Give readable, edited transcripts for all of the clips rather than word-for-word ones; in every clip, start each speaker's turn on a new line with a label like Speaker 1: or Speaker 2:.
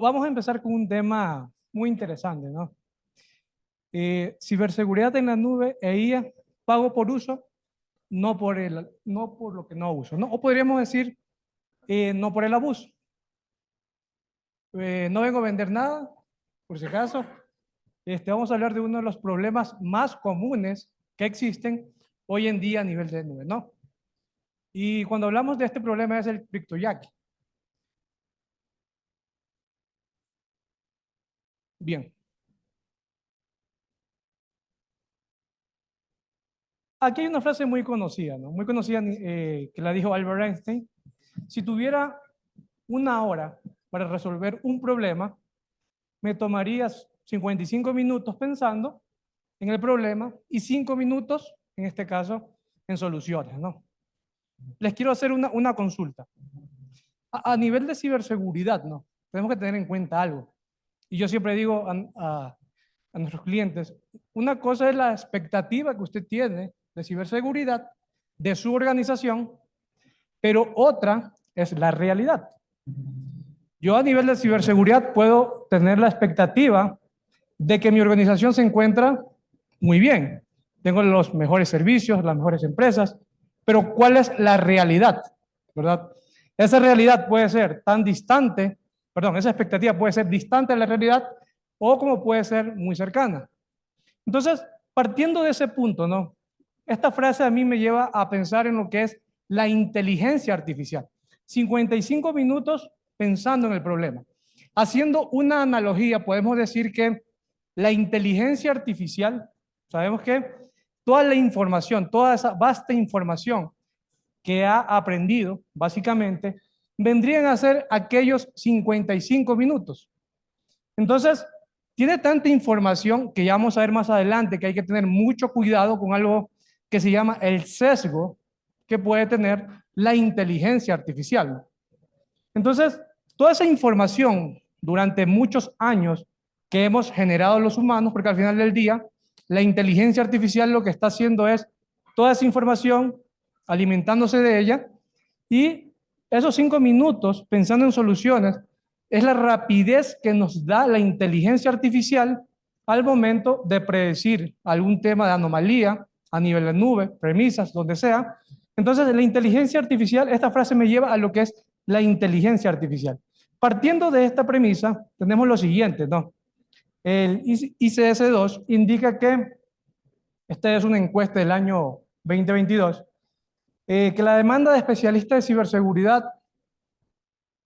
Speaker 1: Vamos a empezar con un tema muy interesante, ¿no? Ciberseguridad en la nube e IA, pago por uso, no por lo que no uso, ¿no? O podríamos decir, no por el abuso. No vengo a vender nada, por si acaso. Vamos a hablar de uno de los problemas más comunes que existen hoy en día a nivel de nube, ¿no? Y cuando hablamos de este problema es el cryptojacking. Bien. Aquí hay una frase muy conocida, ¿no? Muy conocida que la dijo Albert Einstein. Si tuviera una hora para resolver un problema, me tomaría 55 minutos pensando en el problema y 5 minutos, en este caso, en soluciones, ¿no? Les quiero hacer una consulta. A nivel de ciberseguridad, ¿no? Tenemos que tener en cuenta algo. Y yo siempre digo a nuestros clientes, una cosa es la expectativa que usted tiene de ciberseguridad de su organización, pero otra es la realidad. Yo a nivel de ciberseguridad puedo tener la expectativa de que mi organización se encuentra muy bien. Tengo los mejores servicios, las mejores empresas, pero ¿cuál es la realidad? ¿Verdad? Esa realidad puede ser tan distante, perdón, esa expectativa puede ser distante de la realidad o como puede ser muy cercana. Entonces, partiendo de ese punto, ¿no? Esta frase a mí me lleva a pensar en lo que es la inteligencia artificial. 55 minutos pensando en el problema. Haciendo una analogía, podemos decir que la inteligencia artificial, sabemos que toda la información, toda esa vasta información que ha aprendido, básicamente, vendrían a ser aquellos 55 minutos. Entonces, tiene tanta información que ya vamos a ver más adelante que hay que tener mucho cuidado con algo que se llama el sesgo que puede tener la inteligencia artificial. Entonces, toda esa información durante muchos años que hemos generado los humanos, porque al final del día, la inteligencia artificial lo que está haciendo es toda esa información, alimentándose de ella, y esos 5 minutos pensando en soluciones es la rapidez que nos da la inteligencia artificial al momento de predecir algún tema de anomalía a nivel de nube, premisas, donde sea. Entonces, la inteligencia artificial, esta frase me lleva a lo que es la inteligencia artificial. Partiendo de esta premisa, tenemos lo siguiente, ¿no? El ICS-2 indica que, esta es una encuesta del año 2022, que la demanda de especialistas de ciberseguridad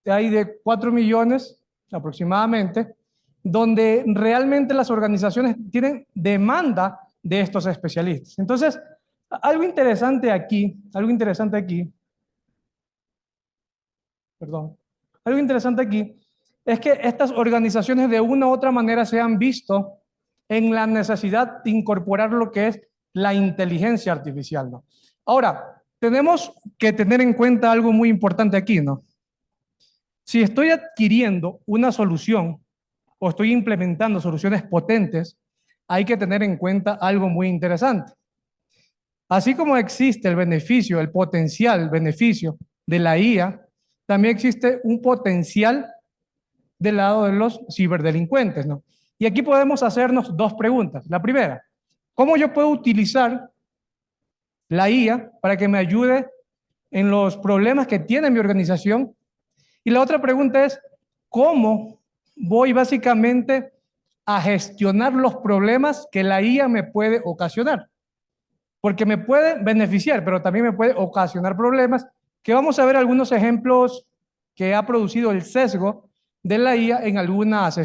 Speaker 1: hay de 4 millones aproximadamente, donde realmente las organizaciones tienen demanda de estos especialistas. Entonces, algo interesante aquí, perdón, algo interesante aquí es que estas organizaciones de una u otra manera se han visto en la necesidad de incorporar lo que es la inteligencia artificial, ¿no? Ahora, tenemos que tener en cuenta algo muy importante aquí, ¿no? Si estoy adquiriendo una solución o estoy implementando soluciones potentes, hay que tener en cuenta algo muy interesante. Así como existe el beneficio, el potencial beneficio de la IA, también existe un potencial del lado de los ciberdelincuentes, ¿no? Y aquí podemos hacernos dos preguntas. La primera, ¿cómo yo puedo utilizar la IA para que me ayude en los problemas que tiene mi organización? Y la otra pregunta es, ¿cómo voy básicamente a gestionar los problemas que la IA me puede ocasionar? Porque me puede beneficiar, pero también me puede ocasionar problemas, que vamos a ver algunos ejemplos que ha producido el sesgo de la IA en algunas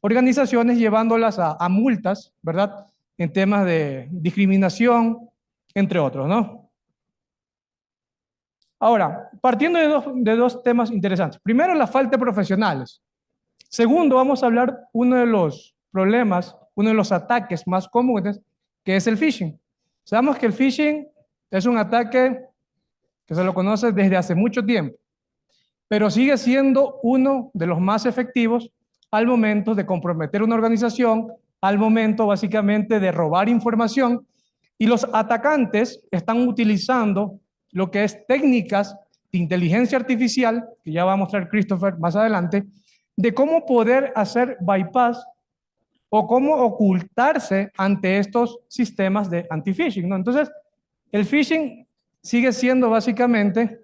Speaker 1: organizaciones, llevándolas a multas, ¿verdad? En temas de discriminación, entre otros, ¿no? Ahora, partiendo de dos temas interesantes. Primero, la falta de profesionales. Segundo, vamos a hablar uno de los problemas, uno de los ataques más comunes, que es el phishing. Sabemos que el phishing es un ataque que se lo conoce desde hace mucho tiempo, pero sigue siendo uno de los más efectivos al momento de comprometer una organización, al momento básicamente de robar información, y los atacantes están utilizando lo que es técnicas de inteligencia artificial, que ya va a mostrar Christopher más adelante, de cómo poder hacer bypass o cómo ocultarse ante estos sistemas de anti-phishing, ¿no? Entonces, el phishing sigue siendo básicamente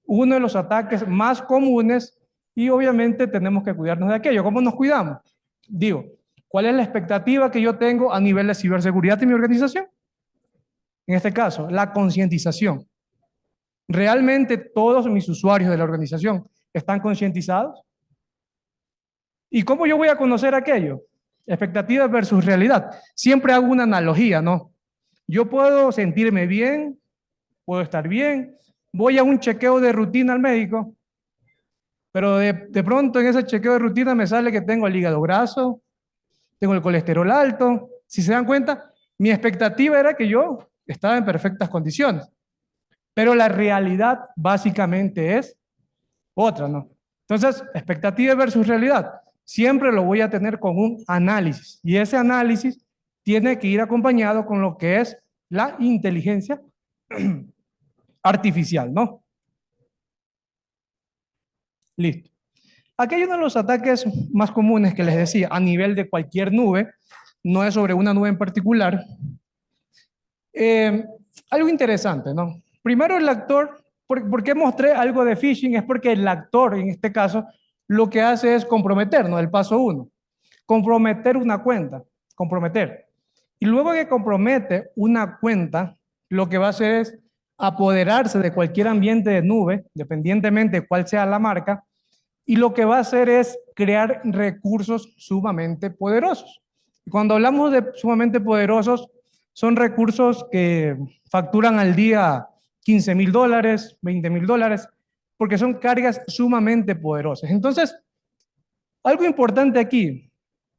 Speaker 1: uno de los ataques más comunes y obviamente tenemos que cuidarnos de aquello. ¿Cómo nos cuidamos? Digo, ¿cuál es la expectativa que yo tengo a nivel de ciberseguridad en mi organización? En este caso, la concientización. ¿Realmente todos mis usuarios de la organización están concientizados? ¿Y cómo yo voy a conocer aquello? Expectativa versus realidad. Siempre hago una analogía, ¿no? Yo puedo sentirme bien, puedo estar bien, voy a un chequeo de rutina al médico, pero de pronto en ese chequeo de rutina me sale que tengo el hígado graso, tengo el colesterol alto. Si se dan cuenta, mi expectativa era que yo estaba en perfectas condiciones, pero la realidad básicamente es otra, ¿no? Entonces, expectativa versus realidad, siempre lo voy a tener con un análisis, y ese análisis tiene que ir acompañado con lo que es la inteligencia artificial, ¿no? Listo. Aquí hay uno de los ataques más comunes que les decía, a nivel de cualquier nube, no es sobre una nube en particular. Eh, Algo interesante, ¿no? Primero el actor, ¿por qué mostré algo de phishing? Es porque el actor, en este caso, lo que hace es comprometer, ¿no? El paso uno, comprometer una cuenta, comprometer. Y luego que compromete una cuenta, lo que va a hacer es apoderarse de cualquier ambiente de nube, dependientemente de cuál sea la marca, y lo que va a hacer es crear recursos sumamente poderosos. Y cuando hablamos de sumamente poderosos, son recursos que facturan al día $15,000, $20,000, porque son cargas sumamente poderosas. Entonces, algo importante aquí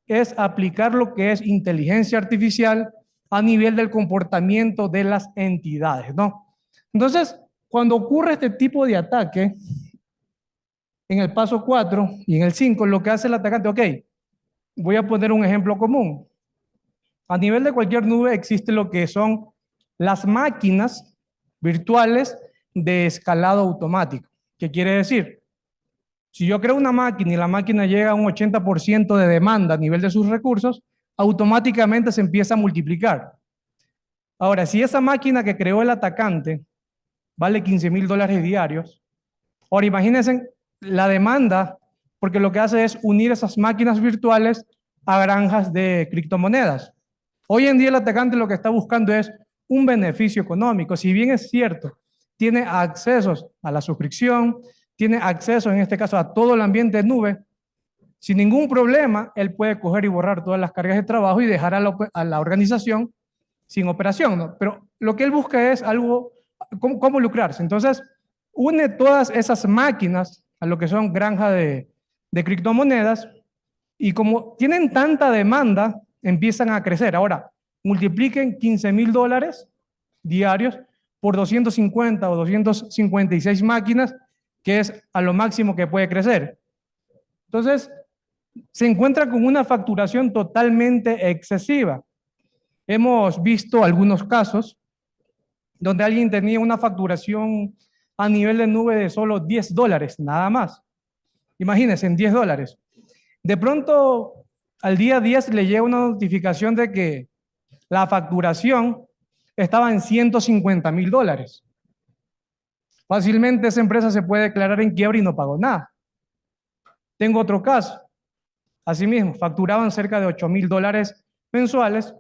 Speaker 1: es aplicar lo que es inteligencia artificial a nivel del comportamiento de las entidades, ¿no? Entonces, cuando ocurre este tipo de ataque, en el paso 4 y en el 5, lo que hace el atacante, ok, voy a poner un ejemplo común. A nivel de cualquier nube existe lo que son las máquinas virtuales de escalado automático. ¿Qué quiere decir? Si yo creo una máquina y la máquina llega a un 80% de demanda a nivel de sus recursos, automáticamente se empieza a multiplicar. Ahora, si esa máquina que creó el atacante vale $15,000 diarios, ahora imagínense la demanda, porque lo que hace es unir esas máquinas virtuales a granjas de criptomonedas. Hoy en día el atacante lo que está buscando es un beneficio económico. Si bien es cierto, tiene accesos a la suscripción, tiene acceso en este caso a todo el ambiente de nube, sin ningún problema, él puede coger y borrar todas las cargas de trabajo y dejar a la organización sin operación, ¿no? Pero lo que él busca es algo, cómo lucrarse. Entonces, une todas esas máquinas a lo que son granjas de criptomonedas y como tienen tanta demanda, empiezan a crecer. Ahora, multipliquen $15,000 diarios por 250 o 256 máquinas, que es a lo máximo que puede crecer. Entonces, se encuentra con una facturación totalmente excesiva. Hemos visto algunos casos donde alguien tenía una facturación a nivel de nube de solo $10, nada más. Imagínense, en $10. De pronto, al día 10 le llega una notificación de que la facturación estaba en $150,000. Fácilmente esa empresa se puede declarar en quiebra y no pagó nada. Tengo otro caso. Asimismo, facturaban cerca de $8,000 mensuales,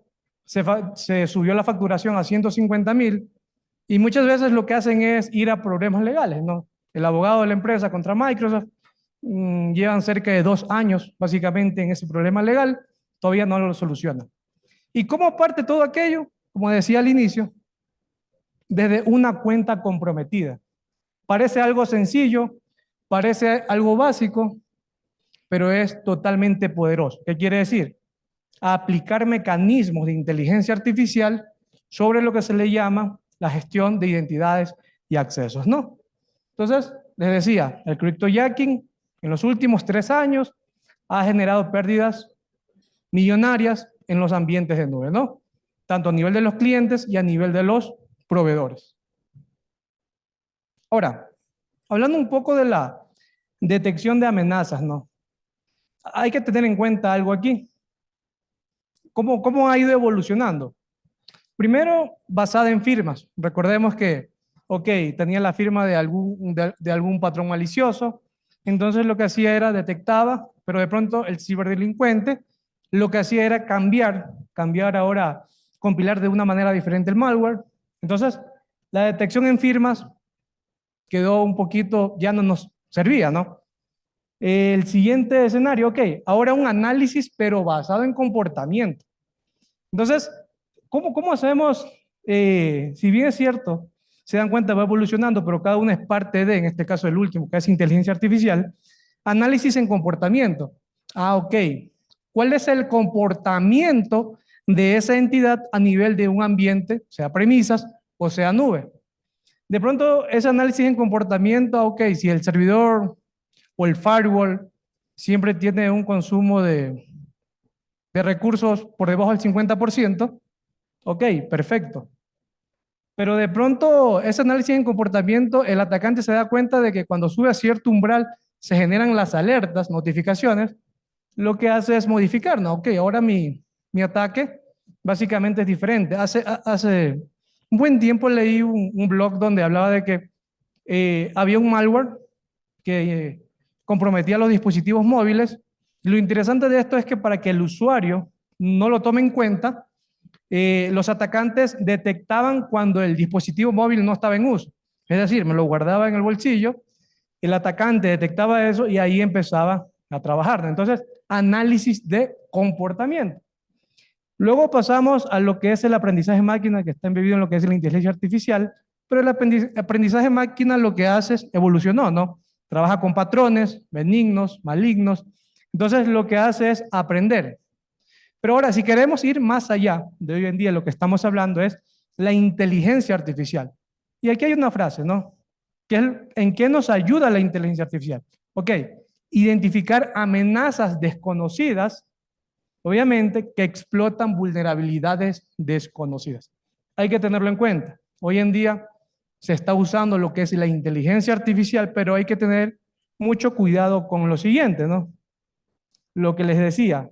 Speaker 1: se subió la facturación a 150,000 y muchas veces lo que hacen es ir a problemas legales, ¿no? El abogado de la empresa contra Microsoft llevan cerca de 2 años básicamente en ese problema legal, todavía no lo solucionan. ¿Y cómo parte todo aquello? Como decía al inicio, desde una cuenta comprometida. Parece algo sencillo, parece algo básico, pero es totalmente poderoso. ¿Qué quiere decir? Aplicar mecanismos de inteligencia artificial sobre lo que se le llama la gestión de identidades y accesos, ¿no? Entonces, les decía, el cryptojacking en los últimos 3 años ha generado pérdidas millonarias en los ambientes de nube, ¿no? Tanto a nivel de los clientes y a nivel de los proveedores. Ahora, hablando un poco de la detección de amenazas, ¿no? hay que tener en cuenta algo aquí. ¿Cómo ha ido evolucionando? Primero, basada en firmas. Recordemos que, ok, tenía la firma de algún patrón malicioso, entonces lo que hacía era detectaba, pero de pronto el ciberdelincuente lo que hacía era cambiar ahora, compilar de una manera diferente el malware. Entonces, la detección en firmas quedó un poquito, ya no nos servía, ¿no? El siguiente escenario, ok, ahora un análisis, pero basado en comportamiento. Entonces, ¿cómo hacemos? Si bien es cierto, se dan cuenta, va evolucionando, pero cada una es parte de, en este caso el último, que es inteligencia artificial, análisis en comportamiento. Ah, ok. ¿Cuál es el comportamiento de esa entidad a nivel de un ambiente, sea premisas o sea nube? De pronto, ese análisis en comportamiento, ok, si el servidor o el firewall siempre tiene un consumo de recursos por debajo del 50%, ok, perfecto. Pero de pronto, ese análisis en comportamiento, el atacante se da cuenta de que cuando sube a cierto umbral se generan las alertas, notificaciones, lo que hace es modificar, ¿no? Ok, ahora mi ataque básicamente es diferente. Hace un buen tiempo leí un blog donde hablaba de que había un malware que comprometía los dispositivos móviles. Lo interesante de esto es que para que el usuario no lo tome en cuenta, los atacantes detectaban cuando el dispositivo móvil no estaba en uso. Es decir, me lo guardaba en el bolsillo, el atacante detectaba eso y ahí empezaba a trabajar. Entonces, análisis de comportamiento. Luego pasamos a lo que es el aprendizaje máquina, que está embebido en lo que es la inteligencia artificial, pero el aprendizaje máquina lo que hace es evolucionó, ¿no? Trabaja con patrones benignos, malignos. Entonces, lo que hace es aprender. Pero ahora, si queremos ir más allá de hoy en día, lo que estamos hablando es la inteligencia artificial. Y aquí hay una frase, ¿no? ¿En qué nos ayuda la inteligencia artificial? Ok, identificar amenazas desconocidas, obviamente, que explotan vulnerabilidades desconocidas. Hay que tenerlo en cuenta. Hoy en día se está usando lo que es la inteligencia artificial, pero hay que tener mucho cuidado con lo siguiente, ¿no? Lo que les decía,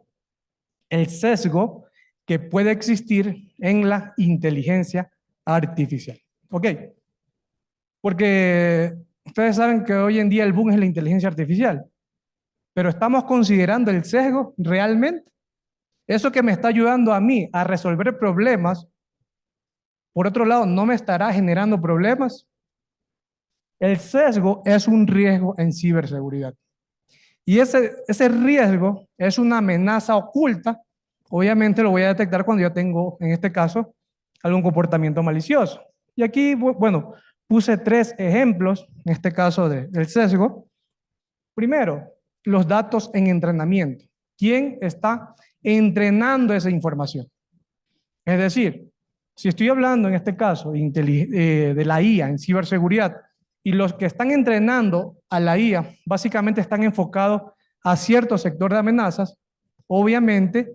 Speaker 1: el sesgo que puede existir en la inteligencia artificial. ¿Ok? Porque ustedes saben que hoy en día el boom es la inteligencia artificial, pero estamos considerando el sesgo realmente. Eso que me está ayudando a mí a resolver problemas, por otro lado, no me estará generando problemas. El sesgo es un riesgo en ciberseguridad. Y ese riesgo es una amenaza oculta. Obviamente lo voy a detectar cuando yo tengo, en este caso, algún comportamiento malicioso. Y aquí, bueno, puse 3 ejemplos, en este caso del sesgo. Primero, los datos en entrenamiento. ¿Quién está entrenando esa información? Es decir, si estoy hablando en este caso de la IA en ciberseguridad y los que están entrenando a la IA básicamente están enfocados a cierto sector de amenazas, obviamente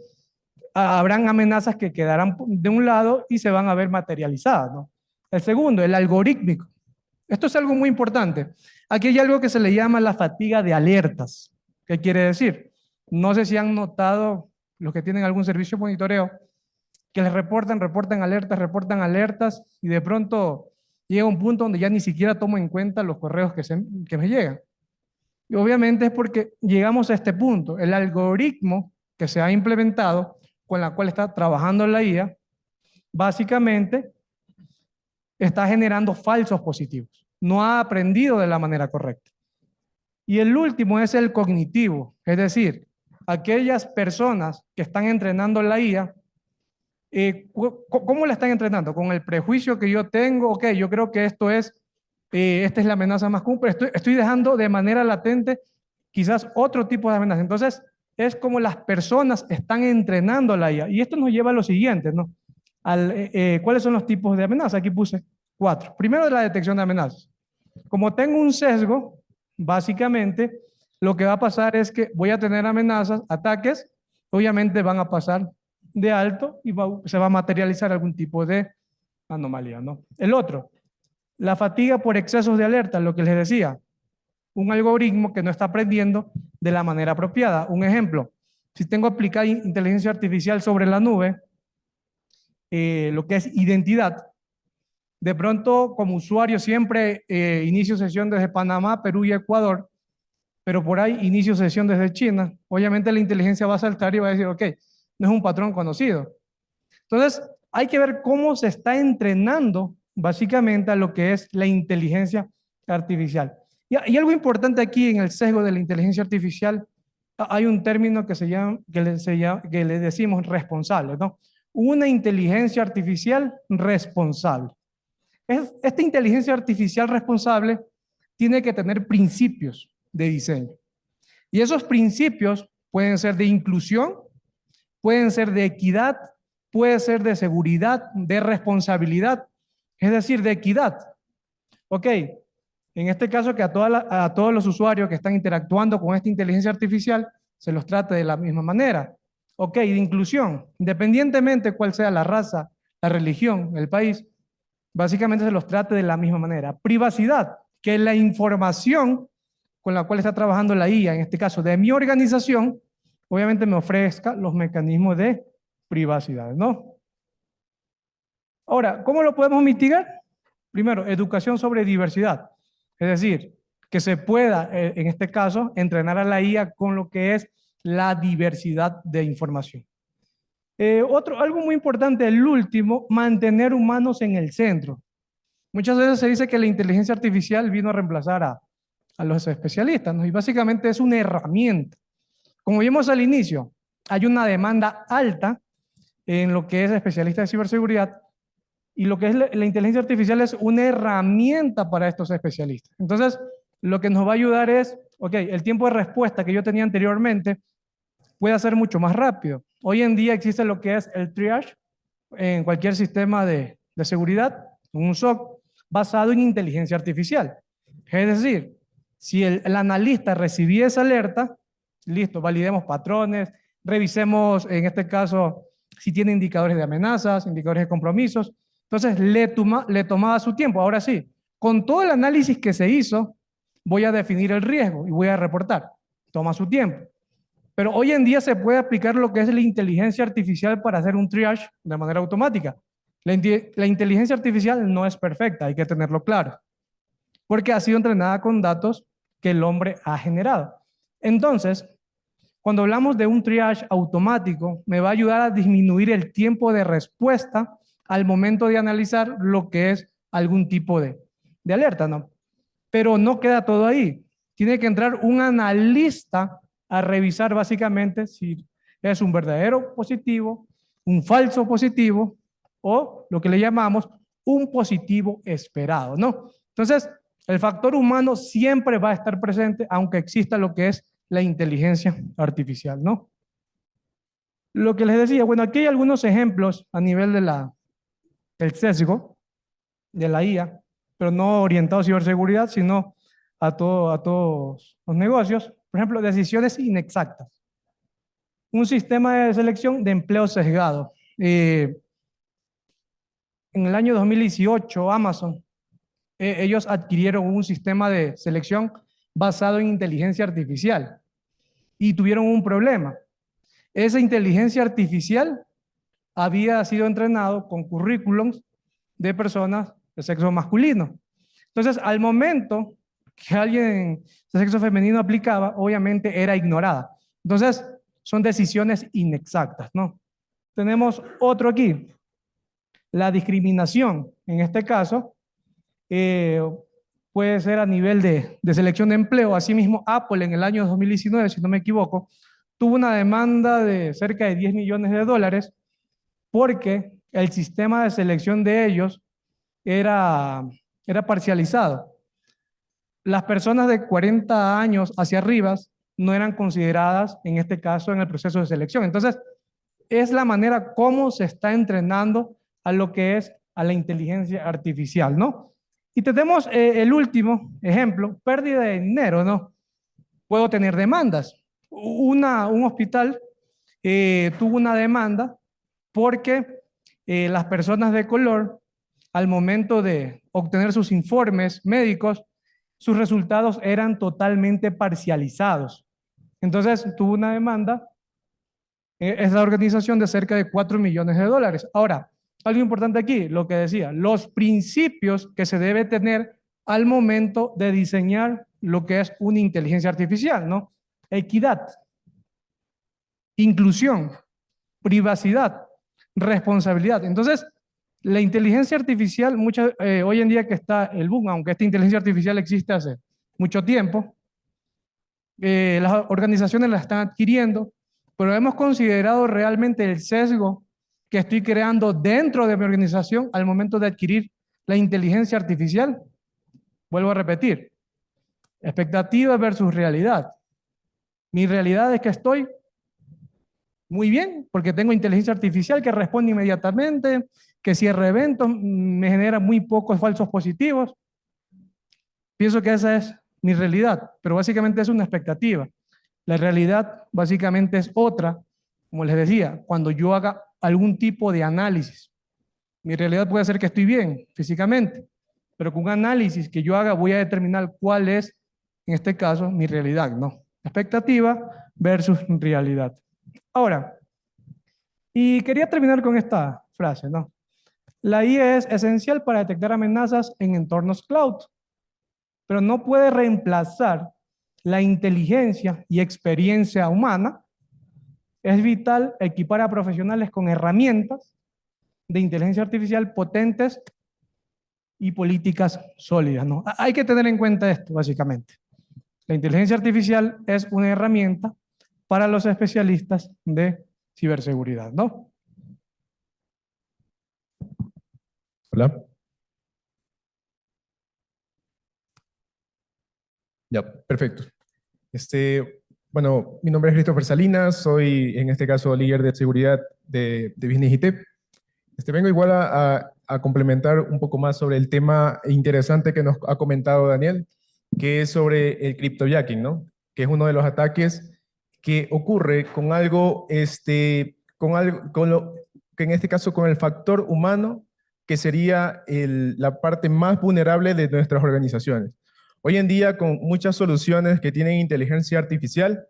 Speaker 1: habrán amenazas que quedarán de un lado y se van a ver materializadas, ¿no? El segundo, el algorítmico. Esto es algo muy importante. Aquí hay algo que se le llama la fatiga de alertas. ¿Qué quiere decir? No sé si han notado los que tienen algún servicio de monitoreo que les reportan alertas y de pronto llega un punto donde ya ni siquiera tomo en cuenta los correos que me llegan. Y obviamente es porque llegamos a este punto. El algoritmo que se ha implementado, con la cual está trabajando la IA, básicamente está generando falsos positivos. No ha aprendido de la manera correcta. Y el último es el cognitivo, es decir, aquellas personas que están entrenando la IA, ¿cómo la están entrenando? Con el prejuicio que yo tengo, ok, yo creo que esta es la amenaza más común, pero estoy dejando de manera latente quizás otro tipo de amenaza. Entonces, es como las personas están entrenando la IA. Y esto nos lleva a lo siguiente, ¿no? ¿Cuáles son los tipos de amenazas? Aquí puse 4. Primero, la detección de amenazas. Como tengo un sesgo, básicamente, lo que va a pasar es que voy a tener amenazas, ataques, obviamente van a pasar de alto y se va a materializar algún tipo de anomalía, ¿no? El otro, la fatiga por excesos de alerta, lo que les decía. un algoritmo que no está aprendiendo de la manera apropiada. Un ejemplo, si tengo aplicada inteligencia artificial sobre la nube, lo que es identidad, de pronto como usuario siempre inicio sesión desde Panamá, Perú y Ecuador, pero por ahí inicio sesión desde China. Obviamente la inteligencia va a saltar y va a decir, ok, no es un patrón conocido. Entonces, hay que ver cómo se está entrenando básicamente a lo que es la inteligencia artificial. Y algo importante aquí en el sesgo de la inteligencia artificial, hay un término que que le decimos responsable, ¿no? Una inteligencia artificial responsable. Esta inteligencia artificial responsable tiene que tener principios de diseño. Y esos principios pueden ser de inclusión, pueden ser de equidad, puede ser de seguridad, de responsabilidad, es decir, de equidad. Ok, en este caso que a todos los usuarios que están interactuando con esta inteligencia artificial se los trate de la misma manera. Ok, de inclusión, independientemente cuál sea la raza, la religión, el país, básicamente se los trate de la misma manera. Privacidad, que la información con la cual está trabajando la IA, en este caso de mi organización, obviamente me ofrezca los mecanismos de privacidad, ¿no? Ahora, ¿cómo lo podemos mitigar? Primero, educación sobre diversidad. Es decir, que se pueda, en este caso, entrenar a la IA con lo que es la diversidad de información. Algo muy importante, el último, mantener humanos en el centro. Muchas veces se dice que la inteligencia artificial vino a reemplazar a los especialistas, ¿no? Y básicamente es una herramienta. Como vimos al inicio, hay una demanda alta en lo que es especialista de ciberseguridad y lo que es la inteligencia artificial es una herramienta para estos especialistas. Entonces, lo que nos va a ayudar es, ok, el tiempo de respuesta que yo tenía anteriormente puede ser mucho más rápido. Hoy en día existe lo que es el triage en cualquier sistema de seguridad, un SOC, basado en inteligencia artificial. Es decir, si el analista recibía esa alerta, listo, validemos patrones, revisemos en este caso si tiene indicadores de amenazas, indicadores de compromisos. Entonces le tomaba su tiempo. Ahora sí, con todo el análisis que se hizo, voy a definir el riesgo y voy a reportar. Toma su tiempo. Pero hoy en día se puede aplicar lo que es la inteligencia artificial para hacer un triage de manera automática. La inteligencia artificial no es perfecta, hay que tenerlo claro, porque ha sido entrenada con datos que el hombre ha generado. Entonces, cuando hablamos de un triage automático, me va a ayudar a disminuir el tiempo de respuesta al momento de analizar lo que es algún tipo de alerta, ¿no? Pero no queda todo ahí. Tiene que entrar un analista a revisar básicamente si es un verdadero positivo, un falso positivo o lo que le llamamos un positivo esperado, ¿no? Entonces, el factor humano siempre va a estar presente, aunque exista lo que es la inteligencia artificial, ¿no? Lo que les decía, bueno, aquí hay algunos ejemplos a nivel del sesgo de la IA, pero no orientado a ciberseguridad, sino a todos los negocios. Por ejemplo, decisiones inexactas. Un sistema de selección de empleo sesgado. En el año 2018, Amazon, ellos adquirieron un sistema de selección basado en inteligencia artificial y tuvieron un problema. Esa inteligencia artificial había sido entrenado con currículums de personas de sexo masculino. Entonces, al momento que alguien de sexo femenino aplicaba, obviamente era ignorada. Entonces, son decisiones inexactas, ¿no? Tenemos otro aquí, la discriminación. En este caso, puede ser a nivel de selección de empleo. Asimismo, Apple en el año 2019, si no me equivoco, tuvo una demanda de cerca de 10 millones de dólares porque el sistema de selección de ellos era parcializado. Las personas de 40 años hacia arriba no eran consideradas, en este caso, en el proceso de selección. Entonces, es la manera como se está entrenando a lo que es a la inteligencia artificial, ¿no? Y tenemos el último ejemplo, pérdida de dinero, ¿no? Puedo tener demandas. Un hospital tuvo una demanda porque las personas de color, al momento de obtener sus informes médicos, sus resultados eran totalmente parcializados. Entonces tuvo una demanda, es la organización, de cerca de 4 millones de dólares. Ahora, algo importante aquí, lo que decía, los principios que se debe tener al momento de diseñar lo que es una inteligencia artificial, ¿no? Equidad, inclusión, privacidad, responsabilidad. Entonces, la inteligencia artificial, hoy en día que está el boom, aunque esta inteligencia artificial existe hace mucho tiempo, las organizaciones la están adquiriendo, pero hemos considerado realmente el sesgo que estoy creando dentro de mi organización al momento de adquirir la inteligencia artificial. Vuelvo a repetir, expectativa versus realidad. Mi realidad es que estoy muy bien, porque tengo inteligencia artificial que responde inmediatamente, que cierra eventos, me genera muy pocos falsos positivos. Pienso que esa es mi realidad, pero básicamente es una expectativa. La realidad básicamente es otra, como les decía, cuando yo haga algún tipo de análisis. Mi realidad puede ser que estoy bien físicamente, pero con un análisis que yo haga voy a determinar cuál es, en este caso, mi realidad, ¿no? Expectativa versus realidad. Ahora, y quería terminar con esta frase, ¿no? La IA es esencial para detectar amenazas en entornos cloud, pero no puede reemplazar la inteligencia y experiencia humana. Es vital equipar a profesionales con herramientas de inteligencia artificial potentes y políticas sólidas, ¿no? Hay que tener en cuenta esto, básicamente. La inteligencia artificial es una herramienta para los especialistas de ciberseguridad, ¿no?
Speaker 2: Hola. Ya, perfecto. Bueno, mi nombre es Christopher Salinas, soy en este caso líder de seguridad de Business IT. Vengo igual a complementar un poco más sobre el tema interesante que nos ha comentado Daniel, que es sobre el cryptojacking, ¿no? Que es uno de los ataques que ocurre con algo, que en este caso con el factor humano, que sería la parte más vulnerable de nuestras organizaciones. Hoy en día, con muchas soluciones que tienen inteligencia artificial,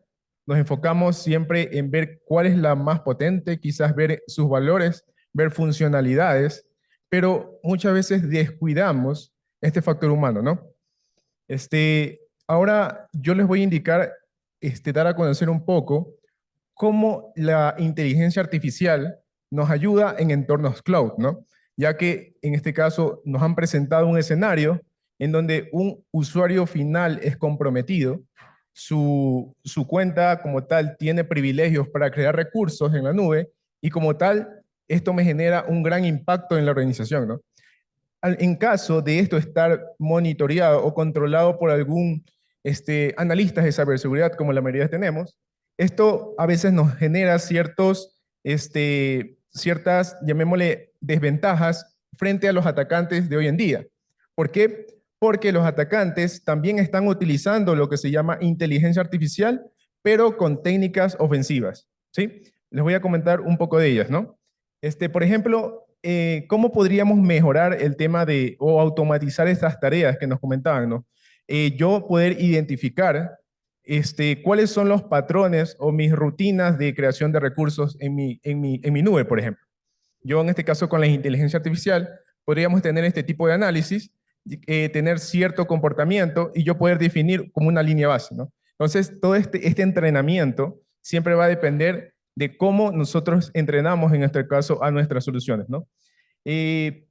Speaker 2: nos enfocamos siempre en ver cuál es la más potente, quizás ver sus valores, ver funcionalidades, pero muchas veces descuidamos este factor humano, ¿no? Ahora yo les voy a indicar, dar a conocer un poco cómo la inteligencia artificial nos ayuda en entornos cloud, ¿no? Ya que en este caso nos han presentado un escenario en donde un usuario final es comprometido, su cuenta como tal tiene privilegios para crear recursos en la nube y como tal esto me genera un gran impacto en la organización, ¿no? En caso de esto estar monitoreado o controlado por algún analistas de ciberseguridad, como la mayoría tenemos, esto a veces nos genera ciertas, llamémosle, desventajas frente a los atacantes de hoy en día. ¿Por qué? Porque los atacantes también están utilizando lo que se llama inteligencia artificial, pero con técnicas ofensivas, ¿sí? Les voy a comentar un poco de ellas, ¿no? Por ejemplo, ¿cómo podríamos mejorar el tema o automatizar estas tareas que nos comentaban, ¿no? Yo poder identificar cuáles son los patrones o mis rutinas de creación de recursos en mi nube, por ejemplo. Yo en este caso con la inteligencia artificial podríamos tener este tipo de análisis, tener cierto comportamiento y yo poder definir como una línea base, ¿no? Entonces, todo este entrenamiento siempre va a depender de cómo nosotros entrenamos, en este caso, a nuestras soluciones, ¿no?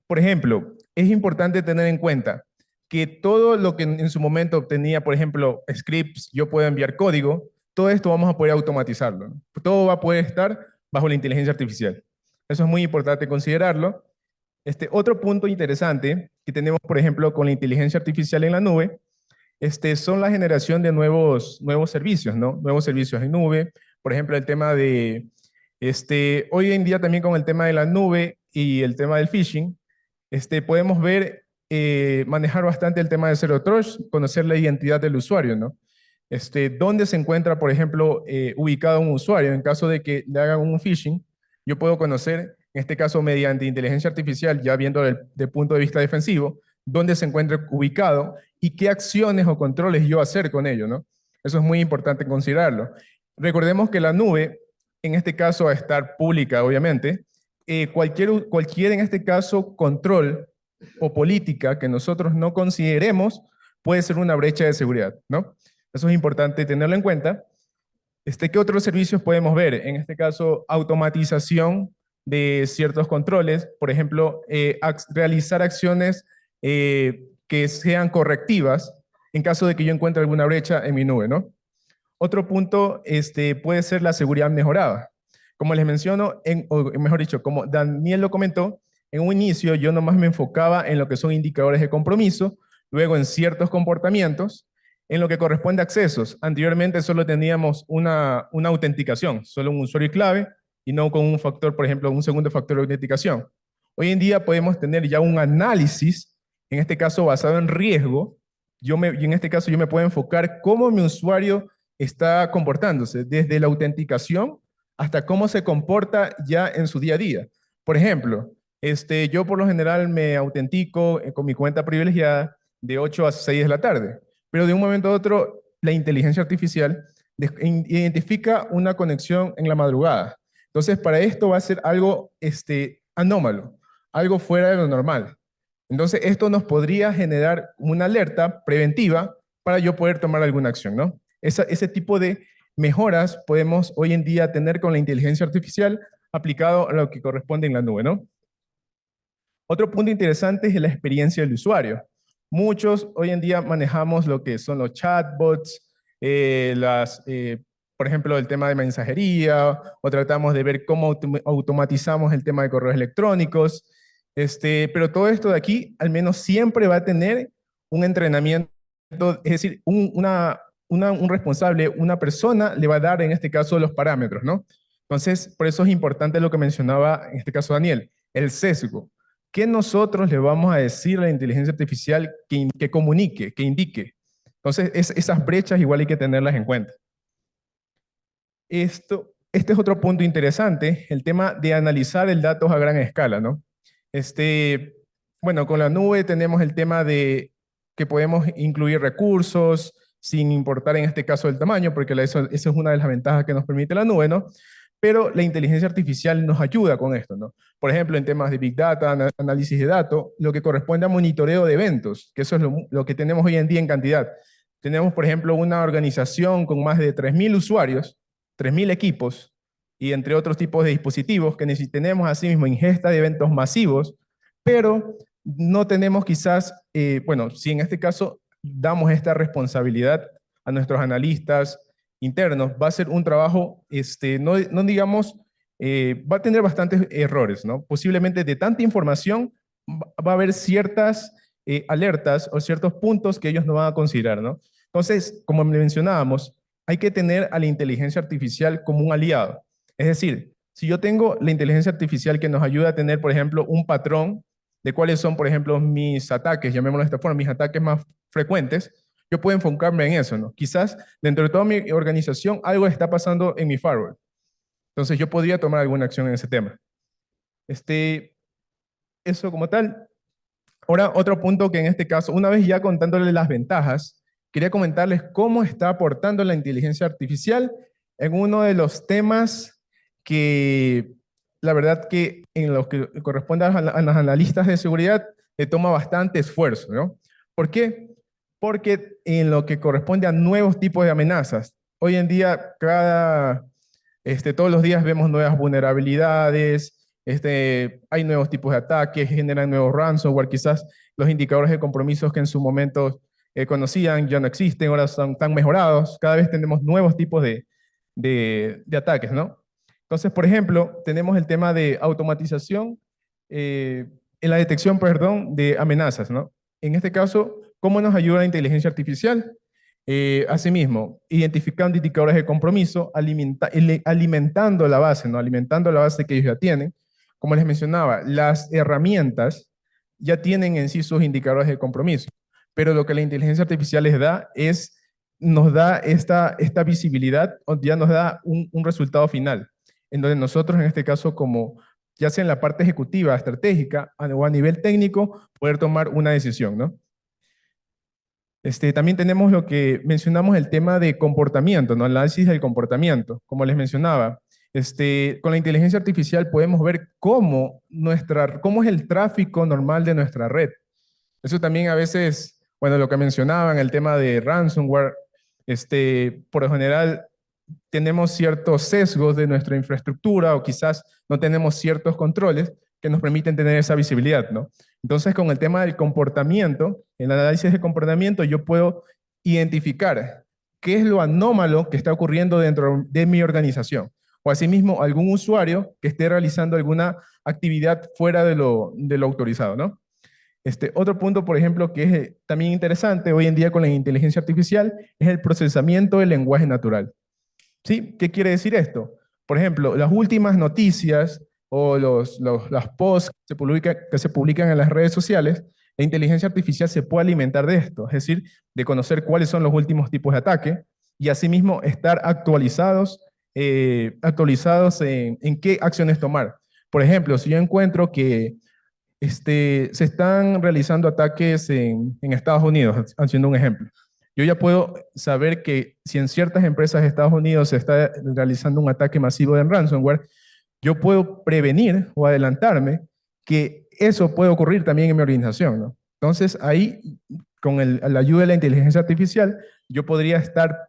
Speaker 2: Por ejemplo, es importante tener en cuenta que todo lo que en su momento obtenía, por ejemplo, scripts, yo puedo enviar código, todo esto vamos a poder automatizarlo, ¿no? Todo va a poder estar bajo la inteligencia artificial. Eso es muy importante considerarlo. Otro punto interesante que tenemos, por ejemplo, con la inteligencia artificial en la nube, son la generación de nuevos servicios, ¿no? Nuevos servicios en nube. Por ejemplo, el tema de, hoy en día también con el tema de la nube y el tema del phishing, podemos ver, manejar bastante el tema de Zero Trust, conocer la identidad del usuario, ¿no? Dónde se encuentra, por ejemplo, ubicado un usuario. En caso de que le hagan un phishing, yo puedo conocer, en este caso mediante inteligencia artificial, ya viendo del punto de vista defensivo, dónde se encuentra ubicado y qué acciones o controles yo hacer con ello, ¿no? Eso es muy importante considerarlo. Recordemos que la nube, en este caso, va a estar pública, obviamente. Cualquier, en este caso, control o política que nosotros no consideremos puede ser una brecha de seguridad, ¿no? Eso es importante tenerlo en cuenta. ¿Qué otros servicios podemos ver? En este caso, automatización de ciertos controles, por ejemplo, realizar acciones que sean correctivas en caso de que yo encuentre alguna brecha en mi nube, ¿no? Otro punto puede ser la seguridad mejorada. Como les menciono, o mejor dicho, como Daniel lo comentó, en un inicio yo nomás me enfocaba en lo que son indicadores de compromiso, luego en ciertos comportamientos, en lo que corresponde a accesos. Anteriormente solo teníamos una autenticación, solo un usuario y clave, y no con un factor, por ejemplo, un segundo factor de autenticación. Hoy en día podemos tener ya un análisis, en este caso basado en riesgo, y en este caso yo me puedo enfocar cómo mi usuario está comportándose, desde la autenticación hasta cómo se comporta ya en su día a día. Por ejemplo, yo por lo general me autentico con mi cuenta privilegiada de 8 a 6 de la tarde, pero de un momento a otro la inteligencia artificial identifica una conexión en la madrugada. Entonces, para esto va a ser algo anómalo, algo fuera de lo normal. Entonces, esto nos podría generar una alerta preventiva para yo poder tomar alguna acción, ¿no? Ese tipo de mejoras podemos hoy en día tener con la inteligencia artificial aplicado a lo que corresponde en la nube, ¿no? Otro punto interesante es la experiencia del usuario. Muchos hoy en día manejamos lo que son los chatbots, por ejemplo, el tema de mensajería, o tratamos de ver cómo automatizamos el tema de correos electrónicos, pero todo esto de aquí, al menos siempre va a tener un entrenamiento, es decir, un responsable, una persona le va a dar en este caso los parámetros, ¿no? Entonces, por eso es importante lo que mencionaba en este caso Daniel, el sesgo. ¿Qué nosotros le vamos a decir a la inteligencia artificial que comunique, que indique? Entonces, esas brechas igual hay que tenerlas en cuenta. Este es otro punto interesante, el tema de analizar el datos a gran escala, ¿no? Bueno, con la nube tenemos el tema de que podemos incluir recursos sin importar en este caso el tamaño, porque esa es una de las ventajas que nos permite la nube, ¿no? Pero la inteligencia artificial nos ayuda con esto, ¿no? Por ejemplo, en temas de Big Data, análisis de datos, lo que corresponde a monitoreo de eventos, que eso es lo que tenemos hoy en día en cantidad. Tenemos, por ejemplo, una organización con más de 3.000 usuarios, 3.000 equipos, y entre otros tipos de dispositivos que necesitemos asimismo ingesta de eventos masivos, pero no tenemos quizás, bueno, si en este caso damos esta responsabilidad a nuestros analistas internos, va a ser un trabajo, no digamos, va a tener bastantes errores, ¿no? Posiblemente de tanta información va a haber ciertas alertas o ciertos puntos que ellos no van a considerar, ¿no? Entonces, como mencionábamos, hay que tener a la inteligencia artificial como un aliado. Es decir, si yo tengo la inteligencia artificial que nos ayuda a tener, por ejemplo, un patrón de cuáles son, por ejemplo, mis ataques, llamémoslo de esta forma, mis ataques más frecuentes, yo puedo enfocarme en eso, ¿no? Quizás dentro de toda mi organización algo está pasando en mi firewall. Entonces yo podría tomar alguna acción en ese tema. Eso como tal. Ahora, otro punto que en este caso, una vez ya contándole las ventajas, quería comentarles cómo está aportando la inteligencia artificial en uno de los temas que la verdad que en lo que corresponde a los analistas de seguridad le toma bastante esfuerzo, ¿no? ¿Por qué? Porque en lo que corresponde a nuevos tipos de amenazas, hoy en día todos los días vemos nuevas vulnerabilidades, hay nuevos tipos de ataques, generan nuevos ransomware, quizás los indicadores de compromisos que en su momento conocían ya no existen, ahora son tan mejorados, cada vez tenemos nuevos tipos de ataques, ¿no? Entonces, por ejemplo, tenemos el tema de automatización en la detección, perdón, de amenazas, ¿no? En este caso, ¿cómo nos ayuda la inteligencia artificial? Asimismo, identificando indicadores de compromiso, alimentando la base, ¿no? Alimentando la base que ellos ya tienen. Como les mencionaba, las herramientas ya tienen en sí sus indicadores de compromiso, pero lo que la inteligencia artificial nos da esta visibilidad, o ya nos da un resultado final, en donde nosotros en este caso como ya sea en la parte ejecutiva, estratégica o a nivel técnico, poder tomar una decisión, ¿no? También tenemos lo que mencionamos, el tema de comportamiento, ¿no? Análisis del comportamiento, como les mencionaba. Con la inteligencia artificial podemos ver cómo es el tráfico normal de nuestra red. Eso también a veces, bueno, lo que mencionaban, el tema de ransomware, por lo general tenemos ciertos sesgos de nuestra infraestructura o quizás no tenemos ciertos controles que nos permiten tener esa visibilidad, ¿no? Entonces, con el tema del comportamiento, el análisis de comportamiento, yo puedo identificar qué es lo anómalo que está ocurriendo dentro de mi organización. O asimismo, algún usuario que esté realizando alguna actividad fuera de lo autorizado, ¿no? Otro punto, por ejemplo, que es también interesante hoy en día con la inteligencia artificial, es el procesamiento del lenguaje natural. ¿Sí? ¿Qué quiere decir esto? Por ejemplo, las últimas noticias o las posts que se publican en las redes sociales, la inteligencia artificial se puede alimentar de esto, es decir, de conocer cuáles son los últimos tipos de ataque y asimismo estar actualizados en qué acciones tomar. Por ejemplo, si yo encuentro que se están realizando ataques en Estados Unidos, haciendo un ejemplo. Yo ya puedo saber que si en ciertas empresas de Estados Unidos se está realizando un ataque masivo de ransomware, yo puedo prevenir o adelantarme que eso puede ocurrir también en mi organización, ¿no? Entonces, ahí, con la ayuda de la inteligencia artificial, yo podría estar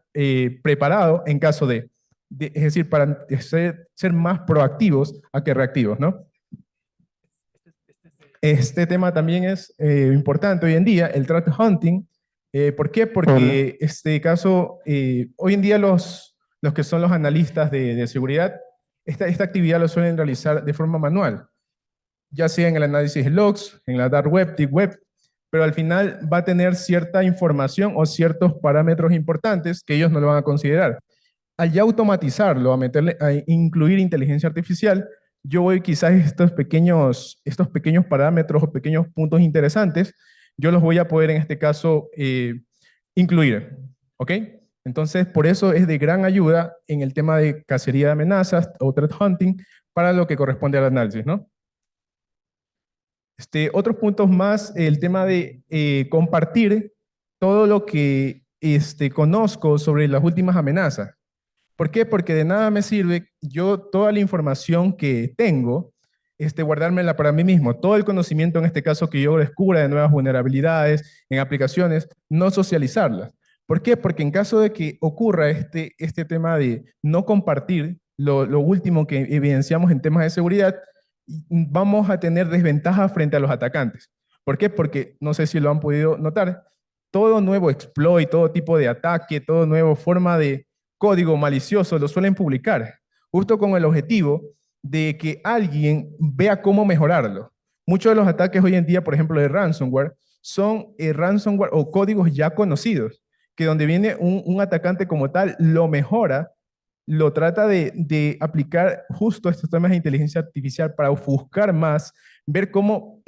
Speaker 2: preparado en caso es decir, para ser más proactivos a que reactivos, ¿no? Este tema también es importante hoy en día, el threat hunting. ¿Por qué? Porque este caso, hoy en día los que son los analistas de seguridad, esta actividad lo suelen realizar de forma manual, ya sea en el análisis de logs, en la dark web, deep web, pero al final va a tener cierta información o ciertos parámetros importantes que ellos no lo van a considerar. Al ya automatizarlo, a incluir inteligencia artificial, yo voy quizás estos pequeños parámetros o pequeños puntos interesantes, yo los voy a poder en este caso incluir, ¿ok? Entonces, por eso es de gran ayuda en el tema de cacería de amenazas o threat hunting para lo que corresponde al análisis, ¿no? Otros puntos más, el tema de compartir todo lo que conozco sobre las últimas amenazas. ¿Por qué? Porque de nada me sirve yo toda la información que tengo, guardármela para mí mismo. Todo el conocimiento, en este caso, que yo descubra de nuevas vulnerabilidades en aplicaciones, no socializarlas. ¿Por qué? Porque en caso de que ocurra este tema de no compartir lo último que evidenciamos en temas de seguridad, vamos a tener desventajas frente a los atacantes. ¿Por qué? Porque, no sé si lo han podido notar, todo nuevo exploit, todo tipo de ataque, todo nuevo forma de código malicioso lo suelen publicar, justo con el objetivo de que alguien vea cómo mejorarlo. Muchos de los ataques hoy en día, por ejemplo, de ransomware, son ransomware o códigos ya conocidos, que donde viene un atacante como tal, lo mejora, lo trata de aplicar justo estos temas de inteligencia artificial para ofuscar más, ver cómo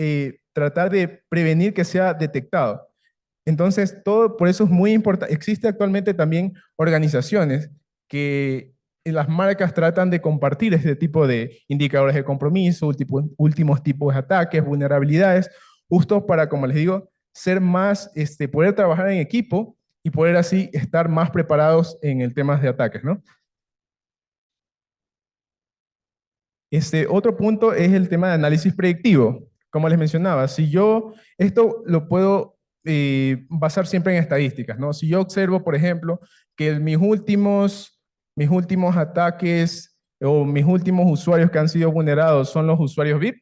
Speaker 2: tratar de prevenir que sea detectado. Entonces, todo por eso es muy importante. Existe actualmente también organizaciones que las marcas tratan de compartir este tipo de indicadores de compromiso, últimos tipos de ataques, vulnerabilidades, justo para, como les digo, ser más, poder trabajar en equipo y poder así estar más preparados en el tema de ataques, ¿no? Otro punto es el tema de análisis predictivo. Como les mencionaba, esto lo puedo basar siempre en estadísticas, ¿no? Si yo observo, por ejemplo, que mis últimos ataques o mis últimos usuarios que han sido vulnerados son los usuarios VIP,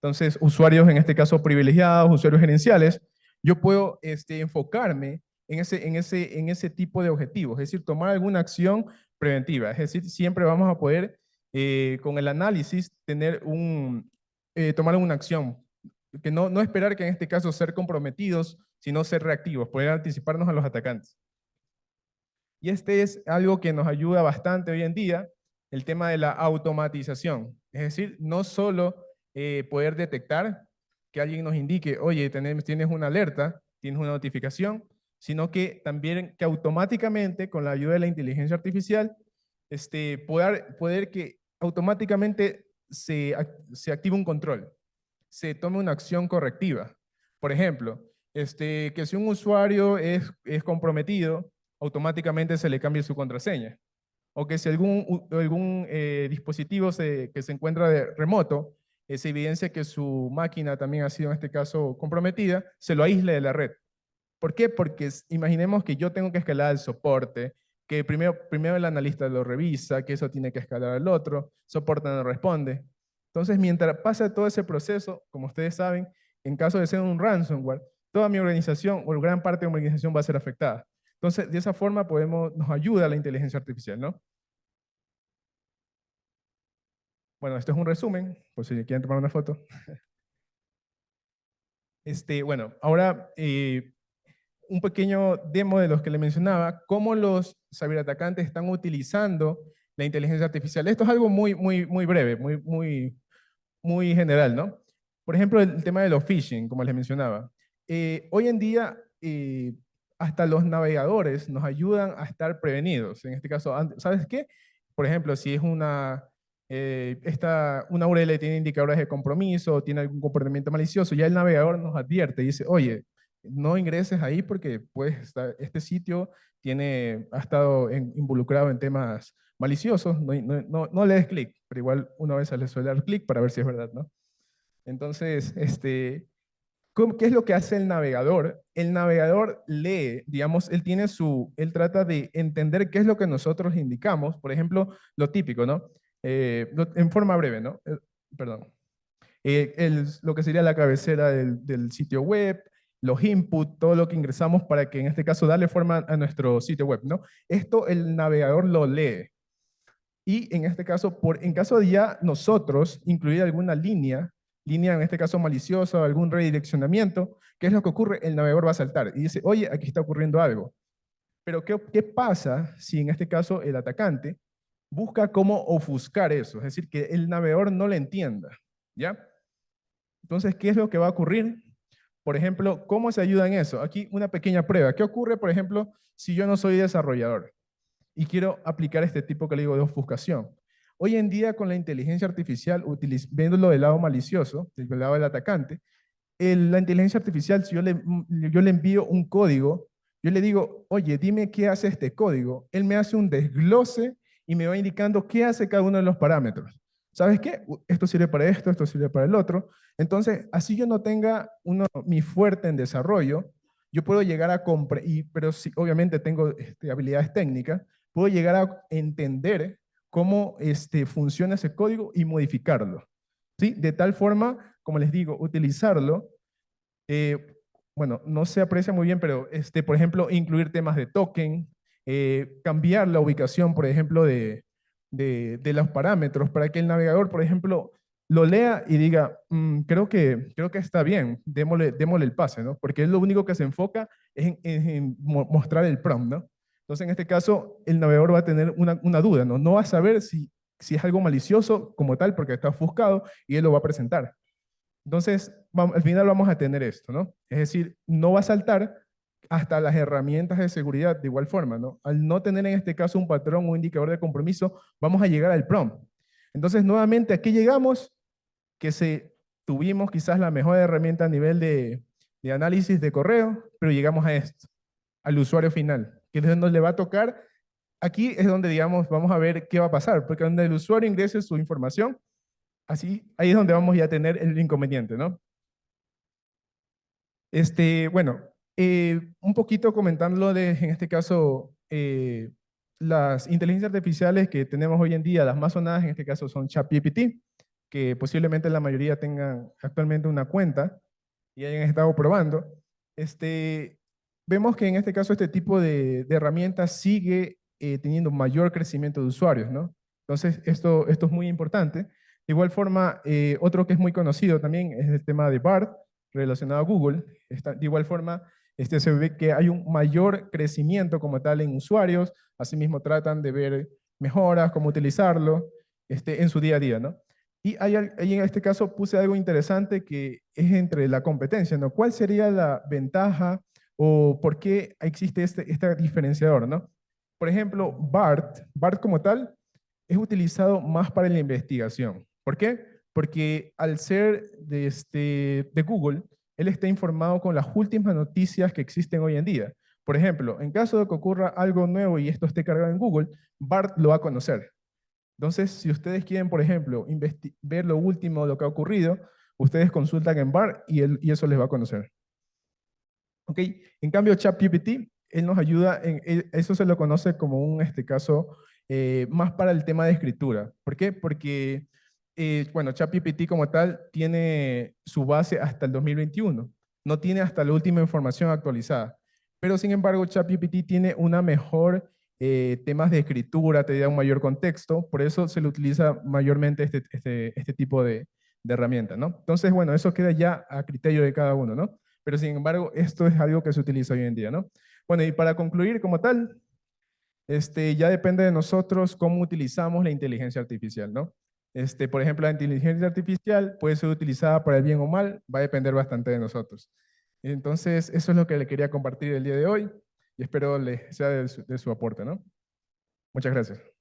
Speaker 2: entonces usuarios en este caso privilegiados, usuarios gerenciales, yo puedo enfocarme en ese tipo de objetivos, es decir, tomar alguna acción preventiva, es decir, siempre vamos a poder con el análisis tomar una acción, que no esperar que en este caso ser comprometidos, sino ser reactivos, poder anticiparnos a los atacantes. Y es algo que nos ayuda bastante hoy en día, el tema de la automatización. Es decir, no solo poder detectar que alguien nos indique, oye, tienes una alerta, tienes una notificación, sino que también que automáticamente, con la ayuda de la inteligencia artificial, poder que automáticamente se activa un control, se tome una acción correctiva. Por ejemplo, que si un usuario es comprometido, automáticamente se le cambie su contraseña. O que si algún dispositivo que se encuentra remoto, se evidencia que su máquina también ha sido en este caso comprometida, se lo aísle de la red. ¿Por qué? Porque imaginemos que yo tengo que escalar el soporte, que primero el analista lo revisa, que eso tiene que escalar al otro, soporte no responde. Entonces, mientras pasa todo ese proceso, como ustedes saben, en caso de ser un ransomware, toda mi organización o gran parte de mi organización va a ser afectada. Entonces, de esa forma nos ayuda la inteligencia artificial, ¿no? Bueno, esto es un resumen, por si quieren tomar una foto. Bueno, ahora un pequeño demo de los que le mencionaba, cómo los ciberatacantes están utilizando la inteligencia artificial. Esto es algo muy breve, muy general, ¿no? Por ejemplo, el tema de los phishing, como les mencionaba. Hoy en día, hasta los navegadores nos ayudan a estar prevenidos. En este caso, ¿sabes qué? Por ejemplo, si es una URL tiene indicadores de compromiso, tiene algún comportamiento malicioso, ya el navegador nos advierte y dice, oye, no ingreses ahí porque pues, este sitio ha estado involucrado en temas maliciosos, no le des clic, pero igual una vez le suele dar clic para ver si es verdad, ¿no? Entonces, ¿qué es lo que hace el navegador? El navegador lee, digamos, él trata de entender qué es lo que nosotros indicamos, por ejemplo, lo típico, ¿no? En forma breve, ¿no? Perdón. Lo que sería la cabecera del sitio web, los inputs, todo lo que ingresamos para que en este caso darle forma a nuestro sitio web, ¿no? Esto el navegador lo lee. Y en este caso, en caso de ya nosotros incluir alguna línea en este caso maliciosa o algún redireccionamiento, ¿qué es lo que ocurre? El navegador va a saltar y dice, oye, aquí está ocurriendo algo. Pero ¿qué pasa si en este caso el atacante busca cómo ofuscar eso? Es decir, que el navegador no le entienda, ¿ya? Entonces, ¿qué es lo que va a ocurrir? Por ejemplo, ¿cómo se ayuda en eso? Aquí una pequeña prueba. ¿Qué ocurre, por ejemplo, si yo no soy desarrollador y quiero aplicar este tipo que le digo de ofuscación? Hoy en día con la inteligencia artificial, viéndolo del lado malicioso, del lado del atacante, la inteligencia artificial, si yo le envío un código, yo le digo, oye, dime qué hace este código. Él me hace un desglose y me va indicando qué hace cada uno de los parámetros. ¿Sabes qué? Esto sirve para esto sirve para el otro. Entonces, así yo no tenga mi fuerte en desarrollo, yo puedo llegar a pero si obviamente tengo habilidades técnicas, puedo llegar a entender cómo funciona ese código y modificarlo. ¿Sí? De tal forma, como les digo, utilizarlo, bueno, no se aprecia muy bien, pero por ejemplo, incluir temas de token, cambiar la ubicación, por ejemplo, de los parámetros para que el navegador, por ejemplo, lo lea y diga, creo que está bien, démosle el pase, ¿no? Porque es lo único que se enfoca en mostrar el prompt, ¿no? Entonces, en este caso, el navegador va a tener una duda, ¿no? No va a saber si es algo malicioso como tal, porque está ofuscado, y él lo va a presentar. Entonces, al final vamos a tener esto, ¿no? Es decir, no va a saltar hasta las herramientas de seguridad de igual forma, ¿no? Al no tener en este caso un patrón o un indicador de compromiso, vamos a llegar al prompt. Entonces, nuevamente, aquí llegamos, tuvimos quizás la mejor herramienta a nivel de análisis de correo, pero llegamos a esto, al usuario final, que es donde le va a tocar. Aquí es donde, digamos, vamos a ver qué va a pasar, porque donde el usuario ingrese su información, ahí es donde vamos ya a tener el inconveniente, ¿no? Bueno, un poquito comentándolo en este caso, las inteligencias artificiales que tenemos hoy en día, las más sonadas en este caso son ChatGPT, que posiblemente la mayoría tengan actualmente una cuenta y hayan estado probando. Vemos que en este caso este tipo de herramientas sigue teniendo mayor crecimiento de usuarios, ¿no? Entonces, esto es muy importante. De igual forma, otro que es muy conocido también es el tema de BART, relacionado a Google. De igual forma, se ve que hay un mayor crecimiento como tal en usuarios, asimismo tratan de ver mejoras, cómo utilizarlo en su día a día, ¿no? Y ahí en este caso puse algo interesante que es entre la competencia, ¿no? ¿Cuál sería la ventaja o por qué existe este diferenciador, ¿no? Por ejemplo, BART como tal es utilizado más para la investigación. ¿Por qué? Porque al ser de Google, él está informado con las últimas noticias que existen hoy en día. Por ejemplo, en caso de que ocurra algo nuevo y esto esté cargado en Google, BART lo va a conocer. Entonces, si ustedes quieren, por ejemplo, ver lo último, lo que ha ocurrido, ustedes consultan en BART y eso les va a conocer. ¿Ok? En cambio, ChatGPT, él nos ayuda, eso se lo conoce como un caso más para el tema de escritura. ¿Por qué? Porque, bueno, ChatGPT como tal tiene su base hasta el 2021, no tiene hasta la última información actualizada. Pero sin embargo, ChatGPT tiene una mejor temas de escritura, te da un mayor contexto, por eso se le utiliza mayormente este tipo de herramienta, ¿no? Entonces, bueno, eso queda ya a criterio de cada uno, ¿no? Pero sin embargo, esto es algo que se utiliza hoy en día, ¿no? Bueno, y para concluir como tal, ya depende de nosotros cómo utilizamos la inteligencia artificial, ¿no? Por ejemplo, la inteligencia artificial puede ser utilizada para el bien o mal, va a depender bastante de nosotros. Entonces, eso es lo que le quería compartir el día de hoy y espero les sea de su aporte, ¿no? Muchas gracias.